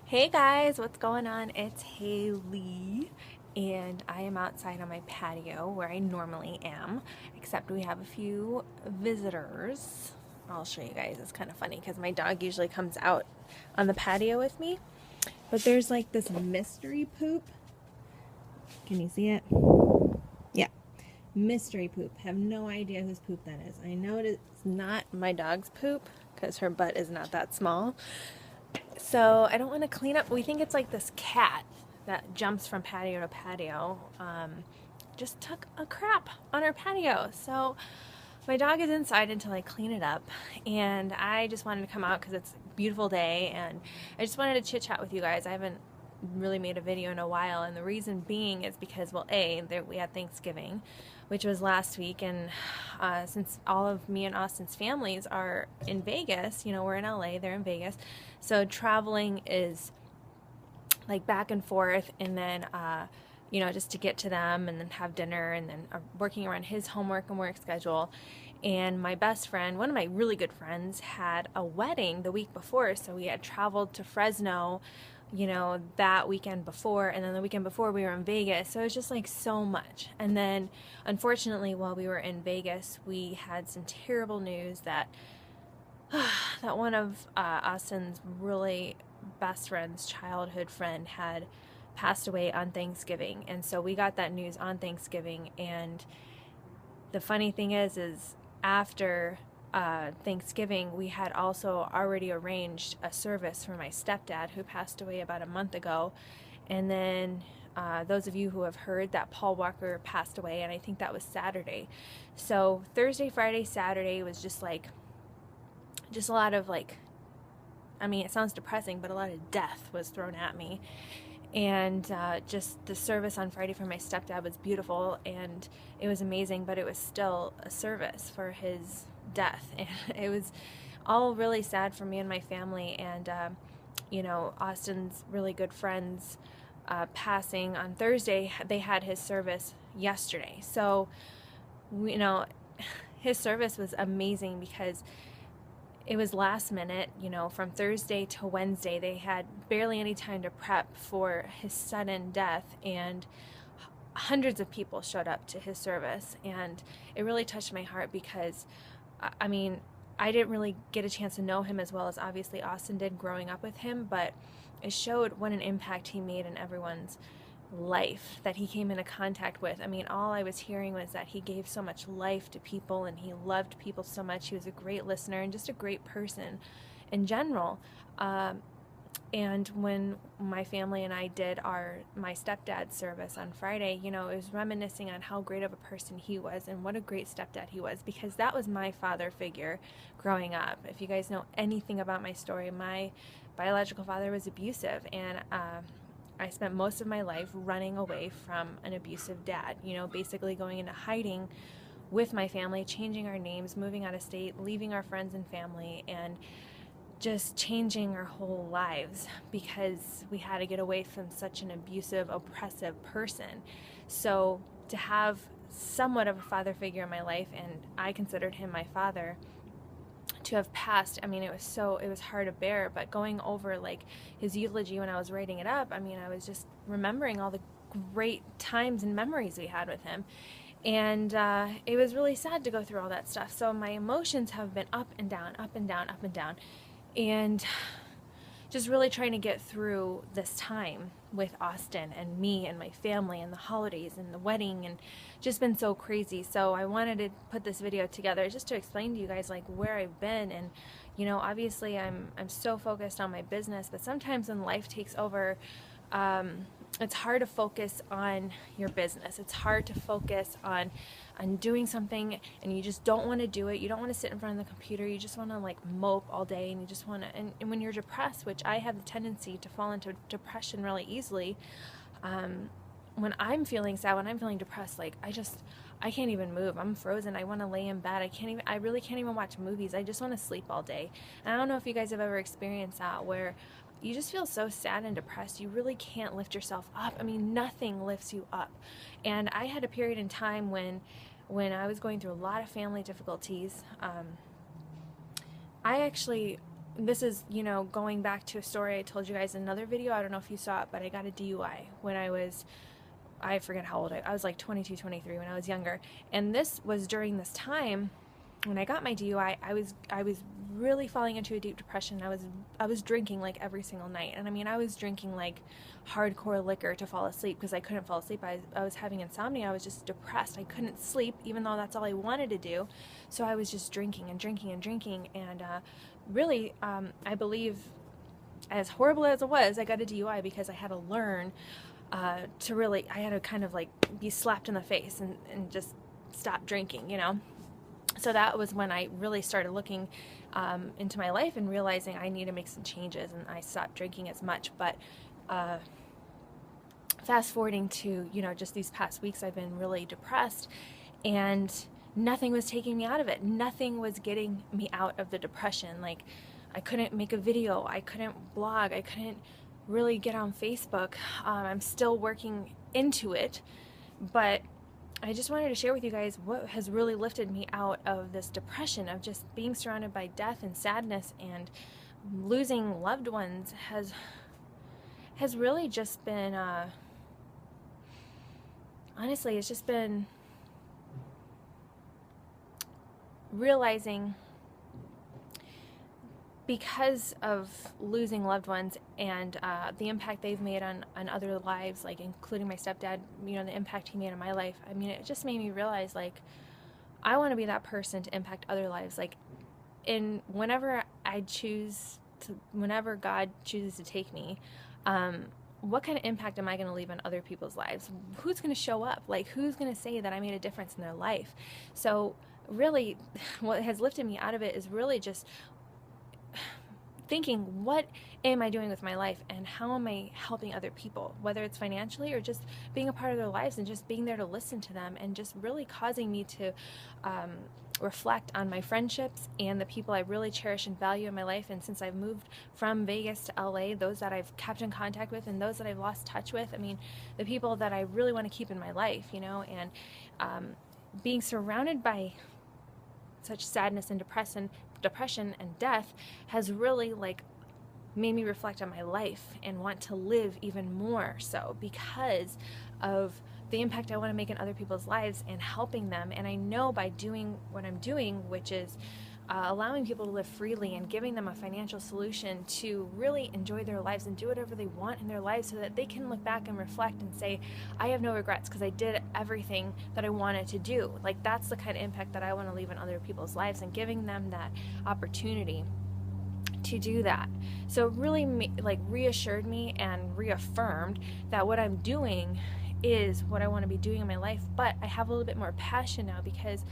Hey guys, what's going on? It's Haley, and I am outside on my patio where I normally am, except we have a few visitors. I'll show you guys. It's kind of funny because my dog usually comes out on the patio with me, but there's like this mystery poop. Can you see it? Yeah, mystery poop. Have no idea whose poop that is. I know it's not my dog's poop because her butt is not that small. So I don't want to clean up. We think it's like this cat that jumps from patio to patio. Just took a crap on our patio. So my dog is inside until I clean it up. And I just wanted to come out because it's a beautiful day. And I just wanted to chit chat with you guys. I haven't really made a video in a while. And the reason being is because, well, we had Thanksgiving, which was last week. And since all of me and Austin's families are in Vegas, we're in LA, they're in Vegas. So traveling is like back and forth, and then, just to get to them and then have dinner, and then working around his homework and work schedule. And my best friend, one of my really good friends, had a wedding the week before. So we had traveled to Fresno, that weekend before, and then the weekend before we were in Vegas. So it was just like so much. And then unfortunately, while we were in Vegas, we had some terrible news that one of Austin's really best friend's childhood friend had passed away on Thanksgiving. And so we got that news on Thanksgiving. And the funny thing is after Thanksgiving, we had also already arranged a service for my stepdad, who passed away about a month ago. And then those of you who have heard that Paul Walker passed away, and I think that was Saturday. So Thursday, Friday, Saturday was just a lot of it sounds depressing, but a lot of death was thrown at me. And just the service on Friday for my stepdad was beautiful, and it was amazing, but it was still a service for his death. And it was all really sad for me and my family. And, Austin's really good friends passing on Thursday, they had his service yesterday. So, his service was amazing because it was last minute, from Thursday to Wednesday. They had barely any time to prep for his sudden death, and hundreds of people showed up to his service. And it really touched my heart because, I didn't really get a chance to know him as well as obviously Austin did growing up with him, but it showed what an impact he made in everyone's life that he came into contact with. All I was hearing was that he gave so much life to people, and he loved people so much. He was a great listener and just a great person in general. And when my family and I did my stepdad's service on Friday, it was reminiscing on how great of a person he was and what a great stepdad he was, because that was my father figure growing up. If you guys know anything about my story, my biological father was abusive, and I spent most of my life running away from an abusive dad, basically going into hiding with my family, changing our names, moving out of state, leaving our friends and family, and just changing our whole lives because we had to get away from such an abusive, oppressive person. So to have somewhat of a father figure in my life, and I considered him my father, to have passed, it was hard to bear. But going over his eulogy when I was writing it up, I was just remembering all the great times and memories we had with him. And it was really sad to go through all that stuff. So my emotions have been up and down, up and down, up and down. And just really trying to get through this time with Austin and me and my family and the holidays and the wedding, and just been so crazy. So I wanted to put this video together just to explain to you guys where I've been. And obviously I'm so focused on my business, but sometimes when life takes over, it's hard to focus on your business. It's hard to focus on doing something, and you just don't want to do it. You don't want to sit in front of the computer. You just want to mope all day, and you just want to, and when you're depressed, which I have the tendency to fall into depression really easily, when I'm feeling sad, when I'm feeling depressed, I can't even move. I'm frozen. I want to lay in bed. I really can't even watch movies. I just want to sleep all day. And I don't know if you guys have ever experienced that, where you just feel so sad and depressed. You really can't lift yourself up. Nothing lifts you up. And I had a period in time when I was going through a lot of family difficulties. I actually this is, you know, going back to a story I told you guys in another video. I don't know if you saw it, but I got a DUI when I forget how old I was, like 22, 23 when I was younger. And this was during this time when I got my DUI. I was really falling into a deep depression. I was drinking like every single night. And I mean, I was drinking like hardcore liquor to fall asleep because I couldn't fall asleep. I was having insomnia. I was just depressed. I couldn't sleep, even though that's all I wanted to do. So I was just drinking and drinking and drinking. And really, I believe, as horrible as it was, I got a DUI because I had to learn I had to kind of like be slapped in the face and just stop drinking, you know? So that was when I really started looking into my life and realizing I need to make some changes, and I stopped drinking as much. But fast forwarding to, you know, just these past weeks, I've been really depressed, and nothing was taking me out of it. Nothing was getting me out of the depression. Like, I couldn't make a video, I couldn't blog, I couldn't really get on Facebook. I'm still working into it, but I just wanted to share with you guys what has really lifted me out of this depression of just being surrounded by death and sadness and losing loved ones has really just been, honestly, it's just been realizing, because of losing loved ones and the impact they've made on other lives, like including my stepdad, you know, the impact he made on my life. I mean, it just made me realize, like, I want to be that person to impact other lives. Like, whenever God chooses to take me, what kind of impact am I going to leave on other people's lives? Who's going to show up? Like, who's going to say that I made a difference in their life? So really, what has lifted me out of it is really just thinking, what am I doing with my life, and how am I helping other people, whether it's financially or just being a part of their lives and just being there to listen to them, and just really causing me to reflect on my friendships and the people I really cherish and value in my life. And since I've moved from Vegas to LA, those that I've kept in contact with and those that I've lost touch with, I mean, the people that I really want to keep in my life, you know, and being surrounded by such sadness and depression and death has really, like, made me reflect on my life and want to live even more so, because of the impact I want to make in other people's lives and helping them. And I know by doing what I'm doing, which is allowing people to live freely and giving them a financial solution to really enjoy their lives and do whatever they want in their lives, so that they can look back and reflect and say, I have no regrets because I did everything that I wanted to do. Like, that's the kind of impact that I want to leave in other people's lives, and giving them that opportunity to do that. So it really reassured me and reaffirmed that what I'm doing is what I want to be doing in my life. But I have a little bit more passion now, because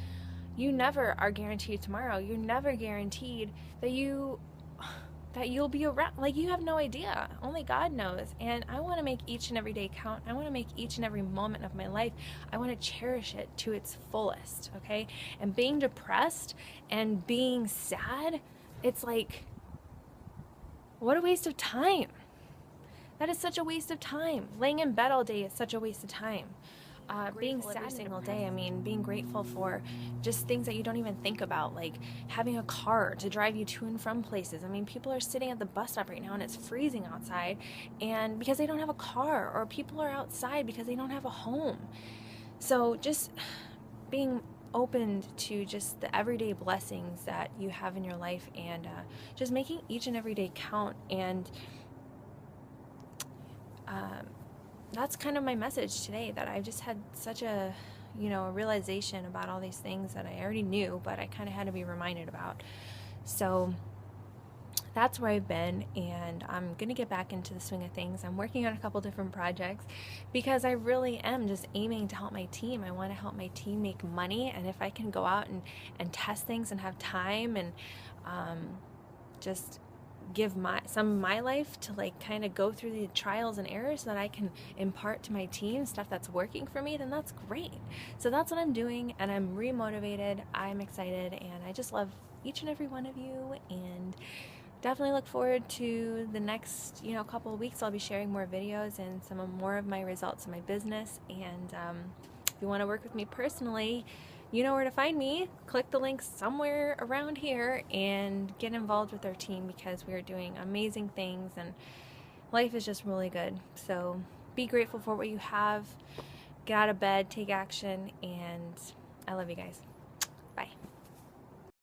you never are guaranteed tomorrow. You're never guaranteed that you'll be around. Like, you have no idea. Only God knows. And I want to make each and every day count. I want to make each and every moment of my life, I want to cherish it to its fullest, okay? And being depressed and being sad, it's like, what a waste of time. That is such a waste of time. Laying in bed all day is such a waste of time. Being sad every single day, I mean, being grateful for just things that you don't even think about, like having a car to drive you to and from places. I mean, people are sitting at the bus stop right now and it's freezing outside, and because they don't have a car, or people are outside because they don't have a home. So just being opened to just the everyday blessings that you have in your life, and just making each and every day count. And that's kind of my message today, that I've just had such a, you know, a realization about all these things that I already knew, but I kind of had to be reminded about. So that's where I've been, and I'm going to get back into the swing of things. I'm working on a couple different projects because I really am just aiming to help my team. I want to help my team make money, and if I can go out and test things and have time and just give some of my life to, like, kind of go through the trials and errors so that I can impart to my team stuff that's working for me, then that's great. So that's what I'm doing, and I'm remotivated. I'm excited, and I just love each and every one of you, and definitely look forward to the next, you know, couple of weeks. I'll be sharing more videos and more of my results in my business. And if you want to work with me personally, you know where to find me. Click the link somewhere around here and get involved with our team, because we are doing amazing things and life is just really good. So be grateful for what you have, get out of bed, take action, and I love you guys.